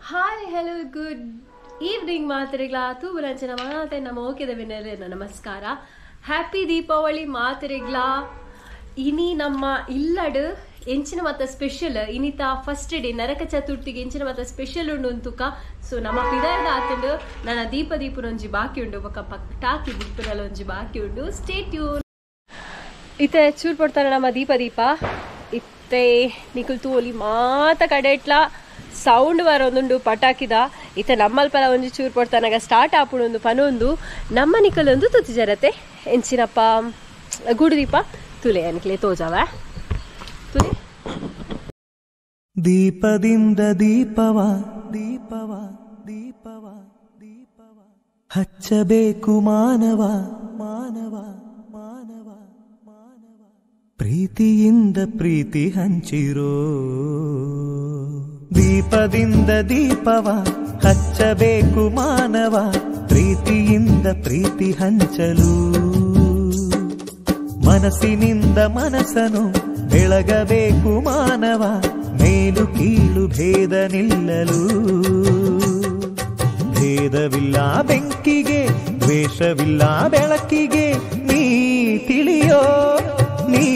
Hi hello good evening ಮಾತ್ರೆಗ್ಲಾ ತೂಬುಲಂಚಿನ ಮಾತೆ ನಮ್ಮ ಓಕೆದ winner ನಮಸ್ಕಾರ. ಹ್ಯಾಪಿ ದೀಪಾವಳಿ ಮಾತ್ರೆಗ್ಲಾ. ಇನಿ ನಮ್ಮ ಇಲ್ಲಡ್ ಎಂಚಿನ ಮತ್ತ ಸ್ಪೆಷಲ್ ಇನಿತ ಫಸ್ಟ್ ಡೇ ನರಕ ಚತುರ್ಥಿಗೆ ಎಂಚಿನ ಮತ್ತ ಸ್ಪೆಷಲ್ ಉಂಡು ಅಂತುಕ. ಸೊ ನಮ್ಮ ಪಿದಾರ್ದ ಆತಂಡು ನನ್ನ ದೀಪನೊಂಜಿ ಬಾಕಿ ಉಂಡು ಬೊಕ್ಕ ಪಟಾಕಿ ದೀಪನೊಂಜಿ ಬಾಕಿ ಉಂಡು. Stay tune. ಇತ್ತೆ ಚೂರ್ ಪಡ್ತಾರೆ ನಮ್ಮ ದೀಪ ಇತ್ತೆ ನಿಕುಲ್ ತೂಲಿ ಮಾತ ಕಡೆ ಇಟ್ಲಾ ಸೌಂಡ್ ಬರೋಂದುಂಡು ಪಟಾಕಿದ ಇತ್ತೆ ನಮ್ಮಲ್ಪಲ ಒಂಜಿ ಚೂರು ಪಡ್ತಾನಾಗ ಸ್ಟಾರ್ಟ್ ಆಪುಣೊಂದು ಪನೊಂದು ನಮ್ಮ ನಿಕಲೊಂದು ತುತಿ ಜರತೆ ಎಂಚಿನಪ್ಪ ಗುಡು ದೀಪ ತುಲೆ ಅನ್ಕ್ಲೆ ತೋಜಾವ ತುಲೆ ದೀಪದಿಂದ ದೀಪವ ದೀಪವ ದೀಪವ ದೀಪವ ಹಚ್ಚಬೇಕು ಮಾನವ ಮಾನವ ಮಾನವ ಮಾನವ ಪ್ರೀತಿಯಿಂದ ಪ್ರೀತಿ ಹಂಚಿರೋ. ದೀಪದಿಂದ ದೀಪವ ಹಚ್ಚಬೇಕು ಮಾನವ ಪ್ರೀತಿಯಿಂದ ಪ್ರೀತಿ ಹಂಚಲು. ಮನಸ್ಸಿನಿಂದ ಮನಸ್ಸನು ಬೆಳಗಬೇಕು ಮಾನವ ಮೇಲು ಕೀಳು ಭೇದ ನಿಲ್ಲಲು. ಭೇದವಿಲ್ಲ ಬೆಂಕಿಗೆ ದ್ವೇಷವಿಲ್ಲ ಬೆಳಕಿಗೆ ನೀ ತಿಳಿಯೋ ನೀ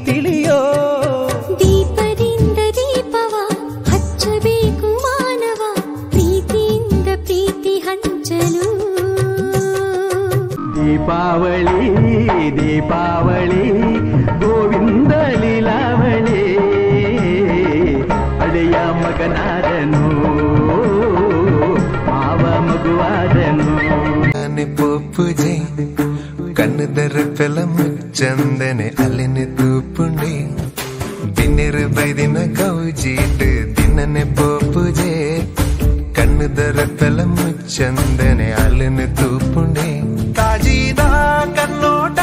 ತಿಳಿಯೋ. ದೀಪದಿಂದ ದೀಪವ ಹಚ್ಚಬೇಕು ಮಾನವ ಪ್ರೀತಿಯಿಂದ ಪ್ರೀತಿ ಹಂಚಲು. ದೀಪಾವಳಿ ದೀಪಾವಳಿ ಗೋವಿಂದ ಲೀಲಾವಳಿ ಅಳೆಯ ಮಗನಾದನು ಮಾವ ಮಗುವಾದನು. ಪೂಜೆ ಕಣ್ಣದರ ಫಿಲಂ ಚಂದನೆ ಅಲ್ಲಿನ ತೂಪುಂಡೆ ಬಿನ್ನಿರು ಬೈದಿನ ಗೌಜೀಟ್ ದಿನನೆ ಪೂಜೆ ಕಣ್ಣದರ ಫಿಲಂ ಚಂದನೆ ಅಲ್ಲಿನ ತೂಪುಂಡೆ. ಕಾಜಿದ ಕನ್ನೋಟ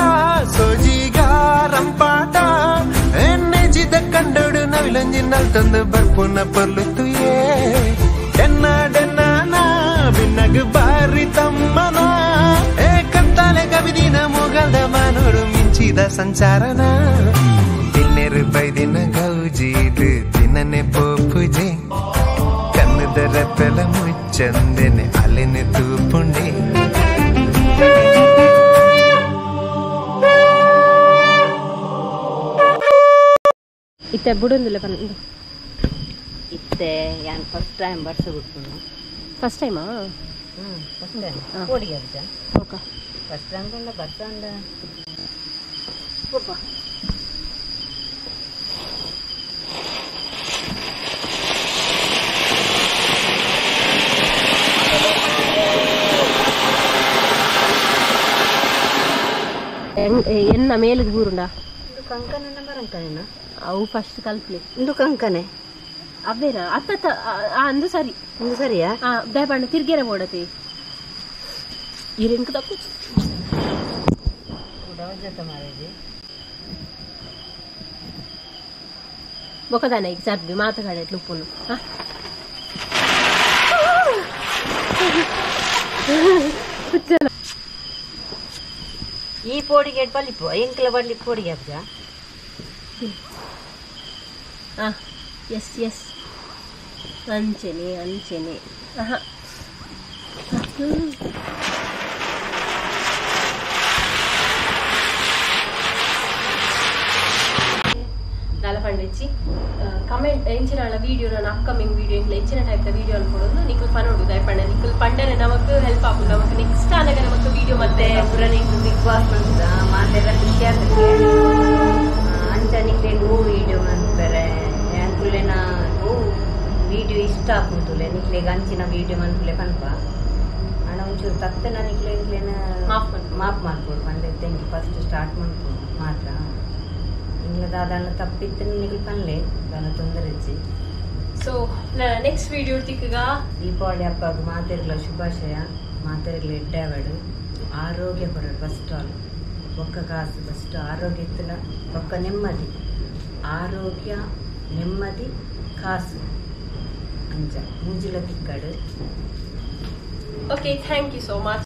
ಸೋಜಿಗ ರಂಪಾಟ ಎನ್ನೆಜಿದ ಕಂಡೋಡು ನವಿಲಂಜಿನಲ್ ತಂದು ಬರ್ಪುನ ಪರ್ಲುತ್ತು ಎನ್ನಾಡೆನ್ನಾನ ಬಿನ್ನಗು ಬಾರಿ ತಮ್ಮನ ಕತ್ತಲೆ ಕವಿದಿನ ಮೊಗಲ್ದ ಮಾನೋಡು ಮಿಂಚಿದ ಸಂಚಾರನ. ಬಿನ್ನೆರು ಬೈದಿನ ಗೌಜೀಟ್ ದಿನನೆ ಪೂಜೆ ಕನ್ನದರ ಫಲ ಮುಚ್ಚಂದೆನೆ ಅಲ್ಲಿನ ತೂಪುಂಡೆ. ಇತ್ತೆ ಬುಡೊಂದುಲ್ಲ ಬಂದು ಇತ್ತೆ ಯಾನ್ ಫಸ್ಟ್ ಟೈಮ್ ಬರ್ಸ ಬಿಟ್ಟು ಫಸ್ಟ್ ಟೈಮಾ ಫಸ್ಟ್ ಟೈಮ್ ಕೋಡಿಗೆ ಅರ್ಜ ಓಕೆ ಫಸ್ಟ್ ಟೈಮ್ ಬಂದ ಬರ್ಸ ಅಂದ ಒಬ್ಬ ಎನ್ನ ಮೇಲದ ಬೂರುಂಡ ಇದು ಕಂಕನ ಬರಂಕನೇನ ಅವು ಫಸ್ಟ್ ಕಲ್ಪ್ಲಿ ಇದು ಕಂಕನೆ ಅವೇನಾ ಅತ್ತ ಅಂದು ಸರಿ ಒಂದು ಸರಿಯಾ ದಯಪಣ್ಣ ತಿರ್ಗೇರ ಓಡತಿ ಇರೆಂಕ್ ತಕ್ಕು ಜೊತೆ ಮಾರೇಜಿ ಬೊಕದಾನ ಈಗ ಸರ್ದಿ ಮಾತುಗಾಡೆ ಲುಪ್ಪುನು ಈ ಪೋಡಿಗೆ ಬಲಿಪ್ಪು ಎಂಕ್ಲ ಬಡ್ಲಿ ಪೋಡಿಗೆ ಅಬ್ಜ ಎಸ್ ಎಸ್ ಅಂಚೆನೆ ಅಂಚೆನೆ ದಾಲಪಂಡೆಚ್ಚಿ ಕಮೆಂಟ್ ಎಂಚಿನ ವಿಡಿಯೋ ನಾನು ಅಪ್ಕಮಿಂಗ್ ವಿಡಿಯೋ ಇಂಕ್ಲ ಹೆಚ್ಚಿನ ಟೈಪ್ ವಿಡಿಯೋ ಅನ್ಕೊಡೋದು ನಿಖಲ್ ಪನೋಡು ದಯಪಂಡ ನಿಖಲ್ ಪಂಡನೆ ನಮಕ್ ಹೆಲ್ಪ್ ಆಗು ನಮಕ್ ನೆಕ್ಸ್ಟ್ ಆನಾಗ ನಮಕ್ ವಿಡಿಯೋ ಮತ್ತೆ ಪುರ ನಿಂತು ಬಿಗ್ ಬಾಸ್ ಬಂದ ಮಾತೆಲ್ಲ ಖುಷಿ ಆಗ್ತದೆ ಅಂಚ ನಿಕ್ಲೆ ನೂ ವಿಡಿಯೋ ಮನ್ಪರೆ ಅಂಕುಲೆನ ನೂ ವಿಡಿಯೋ ಇಷ್ಟ ಆಗುಂತುಲೆ ನಿಕ್ಲೆಗೆ ಅಂಚಿನ ವಿಡಿಯೋ ಮನ್ಪುಲೆ ಕನ್ಪ ಅಣ್ಣ ಒಂಚೂರು ತಪ್ಪೆ ನಿಕ್ಲೆ ನಿಕ್ಲೆನ ಮಾಪ್ ಮಾಡ್ಕೊಡು ಪಂಡೆ ತೆಂಗಿ ಫಸ್ಟ್ ಸ್ಟಾರ್ಟ್ ಮಾಡ್ಕೊಡು ಮಾತ್ರ ಇಂಗ್ಲದಾದನ್ನ ತಪ್ಪಿತ್ತು ನಿನಗೆ ಪನ್ಲೆ ದನ ತೊಂದರೆ ಇಚ್ಚಿ. ಸೊ ನೆಕ್ಸ್ಟ್ ವಿಡಿಯೋ ತಿಕ್ಕಗ ದೀಪಾವಳಿ ಹಬ್ಬ ಮಾತೆರ್ಗಳ ಶುಭಾಶಯ. ಮಾತೆರ್ಗಳ ಎಡ್ಡಾವಡು ಆರೋಗ್ಯ ಕೊರಡು ಫಸ್ಟ್ ಆಲ್ ಒಕ್ಕ ಕಾಸು ಫಸ್ಟ್ ಆರೋಗ್ಯ ಇತ್ತಲ ಒಕ್ಕ ನೆಮ್ಮದಿ ಆರೋಗ್ಯ ನೆಮ್ಮದಿ ಕಾಸು ಅಂಚ ಮೂಜಿಲ ತಿಕ್ಕಡು. Okay thank you so much.